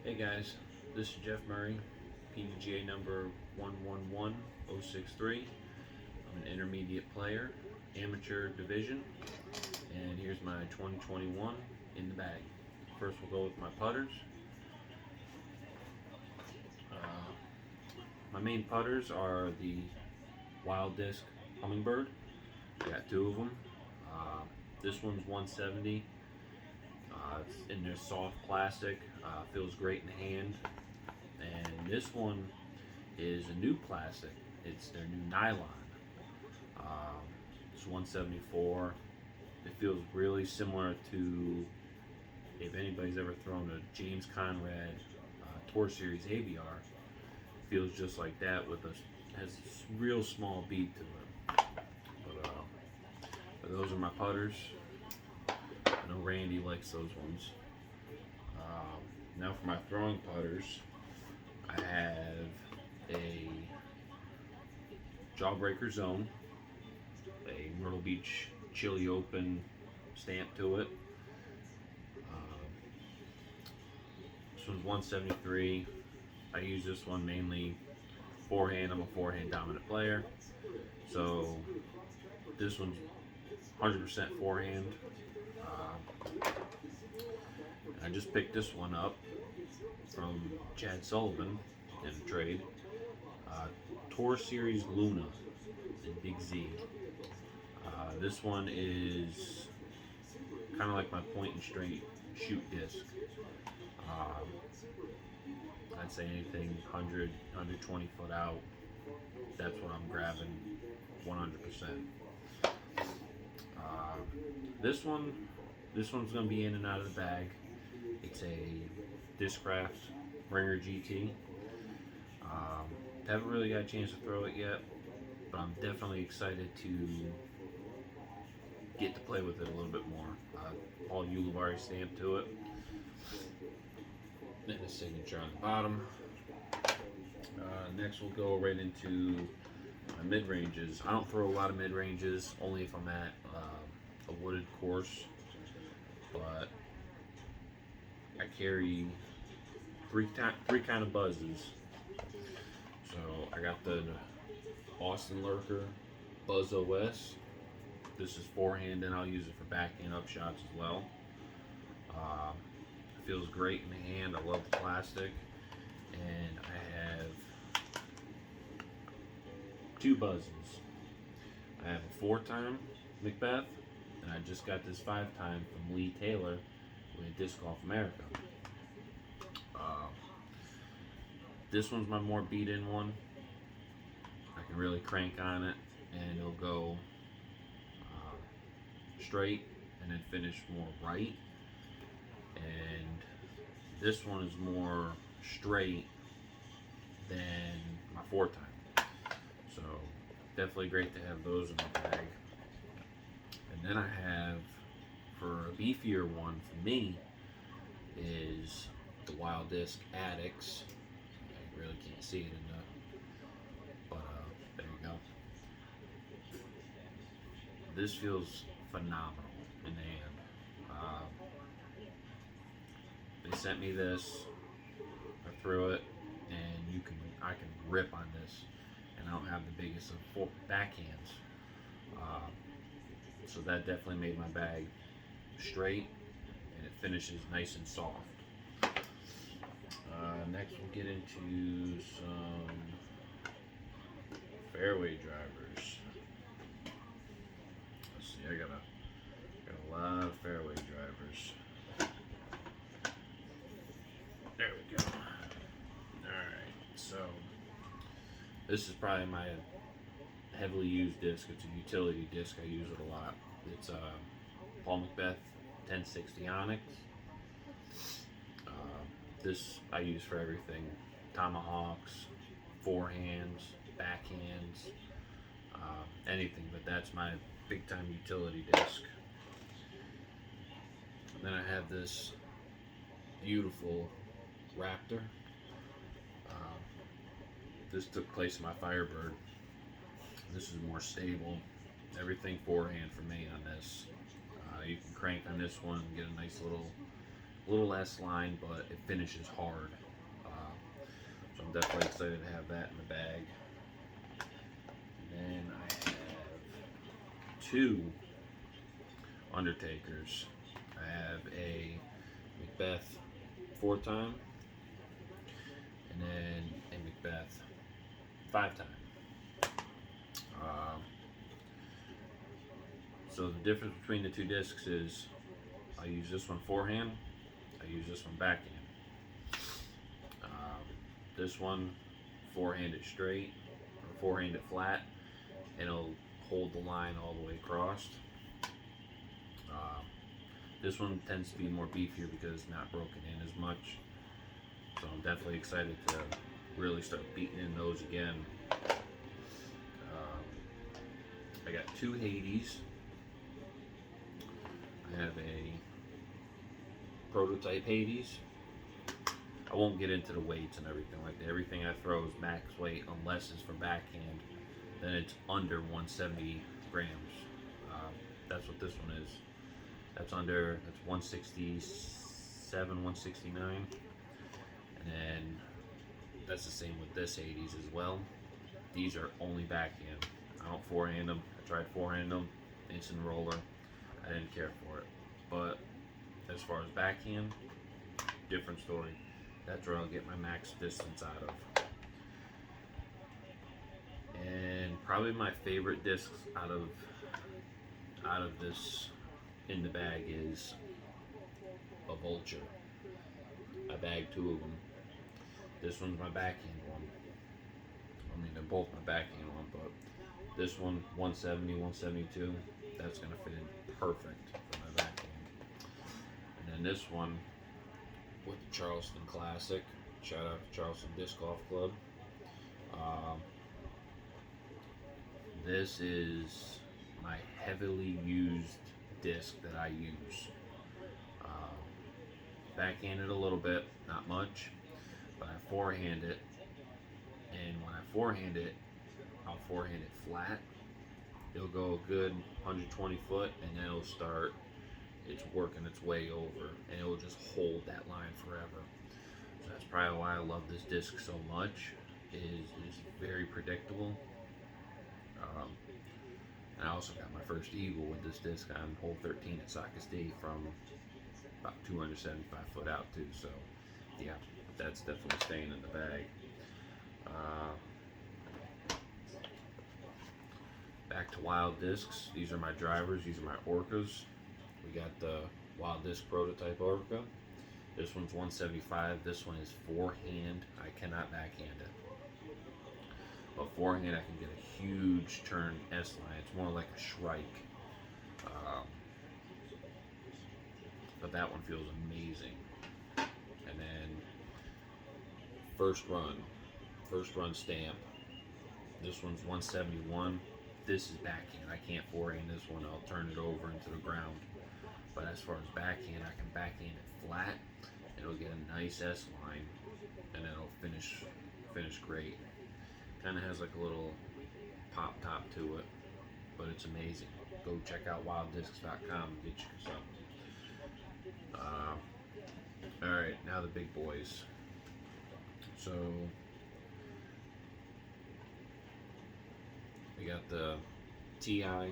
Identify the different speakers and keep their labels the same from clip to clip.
Speaker 1: Hey guys, this is Jeff Murray, PDGA number 111063. I'm an intermediate player, amateur division, and here's my 2021 in the bag. First we'll go with my putters. My main putters are the Wild Disc Hummingbird. I got two of them. This one's 170. It's in their soft plastic, feels great in the hand. And this one is a new plastic. It's their new nylon. It's 174. It feels really similar to, if anybody's ever thrown a James Conrad Tour Series ABR, feels just like that with has a real small bead to it. But those are my putters. I know Randy likes those ones. Now for my throwing putters, I have a Jawbreaker Zone, a Myrtle Beach Chili Open stamp to it. This one's 173. I use this one mainly forehand. I'm a forehand dominant player, so this one's 100% forehand. I just picked this one up from Chad Sullivan in a trade. Tour Series Luna in Big Z. This one is kind of like my point and straight shoot disc. I'd say anything 100, 120 foot out, that's what I'm grabbing 100%. This one's going to be in and out of the bag. It's a Discraft Ringer GT. Haven't really got a chance to throw it yet, but I'm definitely excited to get to play with it a little bit more. Paul Ulivari stamp to it, and a signature on the bottom. Next we'll go right into my mid-ranges. I don't throw a lot of mid-ranges, only if I'm at a wooded course, but I carry three kind of buzzes. So I got the Austin Lurker Buzz OS. This is forehand, and I'll use it for backhand up shots as well. It feels great in the hand. I love the plastic, and I have two buzzes. I have a 4-time Macbeth, and I just got this 5-time from Lee Taylor with Disc Golf America. This one's my more beat-in one. I can really crank on it, and it'll go straight and then finish more right. And this one is more straight than my 4-time. So definitely great to have those in the bag. And then I have, for a beefier one for me, is the Wild Disc Addicts. I really can't see it in but there you go. This feels phenomenal in the hand. They sent me this. I threw it, and I can rip on this, and I don't have the biggest of backhands. So that definitely made my bag straight, and it finishes nice and soft. Next we'll get into some fairway drivers. Let's see, I got a lot of fairway drivers. There we go. Alright, so this is probably my heavily used disc. It's a utility disc. I use it a lot. It's Paul Macbeth 1060 Onyx. This I use for everything: tomahawks, forehands, backhands, anything. But that's my big time utility disc. And then I have this beautiful Raptor. This took place in my Firebird. This is more stable. Everything forehand for me on this. You can crank on this one and get a nice little a little less line, but it finishes hard. So I'm definitely excited to have that in the bag. And then I have two Undertakers. I have a Macbeth 4-time, and then a Macbeth 5-time. So the difference between the two discs is I use this one forehand, I use this one backhand. This one forehand it straight, or forehand it flat, and it'll hold the line all the way across. This one tends to be more beefier because it's not broken in as much. So I'm definitely excited to really start beating in those again. I got two Hades. I have a prototype Hades. I won't get into the weights and everything like that. Everything I throw is max weight unless it's for backhand. Then it's under 170 grams. That's what this one is. That's 167, 169. And then that's the same with this 80s as well. These are only backhand. I don't forehand them. I tried forehand them. Instant roller. I didn't care for it. But as far as backhand, different story. That's where I'll get my max distance out of. And probably my favorite discs out of this in the bag is a Vulture. I bagged two of them. This one's my backhand one. I mean, they're both my backhand one, but this one, 170, 172, that's going to fit in perfect for my backhand. And then this one with the Charleston Classic. Shout out to Charleston Disc Golf Club. This is my heavily used disc that I use. Backhand it a little bit, not much, but I forehand it. And when I forehand it, I'll forehand it flat. It'll go a good 120 foot, and then it'll start. It's working its way over, and it will just hold that line forever. So that's probably why I love this disc so much. It's very predictable. And I also got my first eagle with this disc on hole 13 at Socastee from about 275 foot out too. So yeah, that's definitely staying in the bag. Back to Wild Discs. These are my drivers. These are my Orcas. We got the Wild Disc prototype Orca. This one's 175. This one is forehand. I cannot backhand it. But forehand I can get a huge turn S-line. It's more like a Shrike. But that one feels amazing. And then first run stamp. This one's 171. This is backhand. I can't forehand this one. I'll turn it over into the ground. But as far as backhand, I can backhand it flat. It'll get a nice S line, and it'll finish great. Kind of has like a little pop top to it, but it's amazing. Go check out wilddiscs.com and get you some. All right, now the big boys. So we got the TI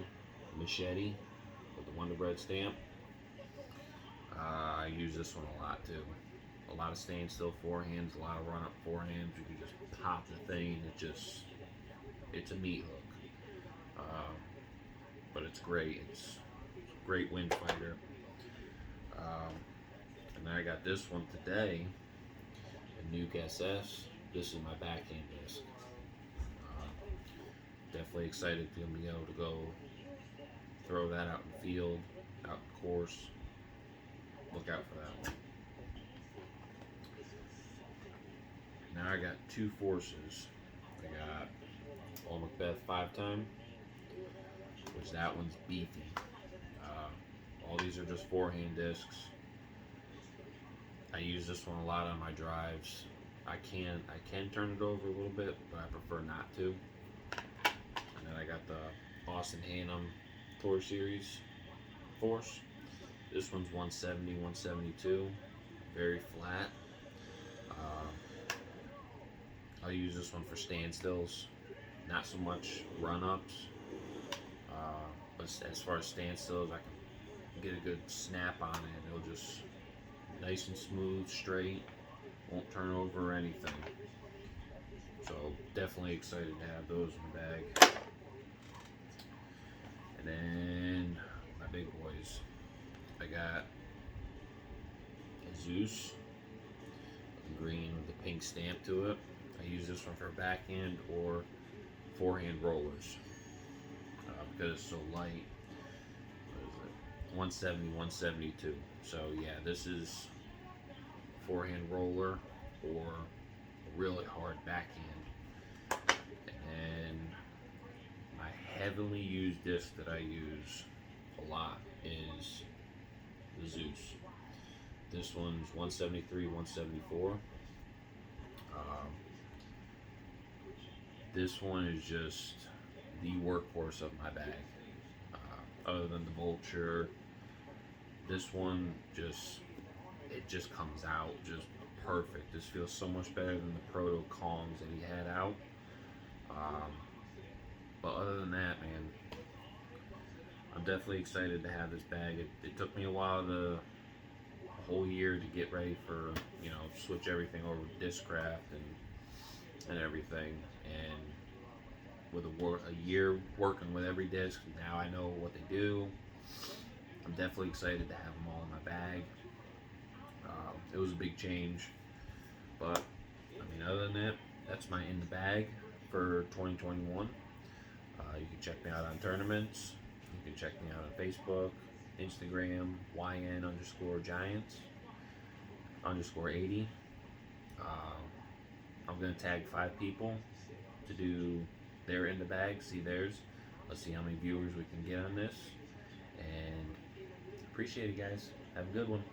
Speaker 1: Machete with the Wonder Bread stamp. I use this one a lot too. A lot of standstill forehands, a lot of run-up forehands. You can just pop the thing. It's a meat hook. But it's great. It's a great wind fighter. And then I got this one today, a Nuke SS. This is my backhand disc. Definitely excited to be able to go throw that out in the field, out in the course. Look out for that one. Now I got two Forces. I got Old Macbeth 5-time, which that one's beefy. All these are just forehand discs. I use this one a lot on my drives. I can turn it over a little bit, but I prefer not to. And then I got the Austin Hannum Tour Series Force. This one's 170, 172. very flat. I'll use this one for standstills, not so much run-ups. But as far as standstills, I can get a good snap on it. It'll just nice and smooth, straight, won't turn over or anything. So definitely excited to have those in the bag. And then my big boys, I got a Zeus, the green with the pink stamp to it. I use this one for backhand or forehand rollers because it's so light. What is it? 170, 172. So yeah, this is forehand roller or a really hard backhand. And my heavily used disc that I use a lot is the Zeus. This one's 173, 174. This one is just the workhorse of my bag. Other than the Vulture, this one just comes out just perfect. This feels so much better than the Proto Kongs that he had out. But other than that, man, I'm definitely excited to have this bag. It took me a whole year to get ready for, switch everything over to Discraft and everything. And with a year working with every disc, now I know what they do. I'm definitely excited to have them all in my bag. It was a big change, but other than that, that's my in the bag for 2021. You can check me out on tournaments. You can check me out on Facebook, Instagram, YN_Giants _80. I'm gonna tag 5 people to do their in the bag, see theirs. Let's see how many viewers we can get on this. And appreciate it, guys. Have a good one.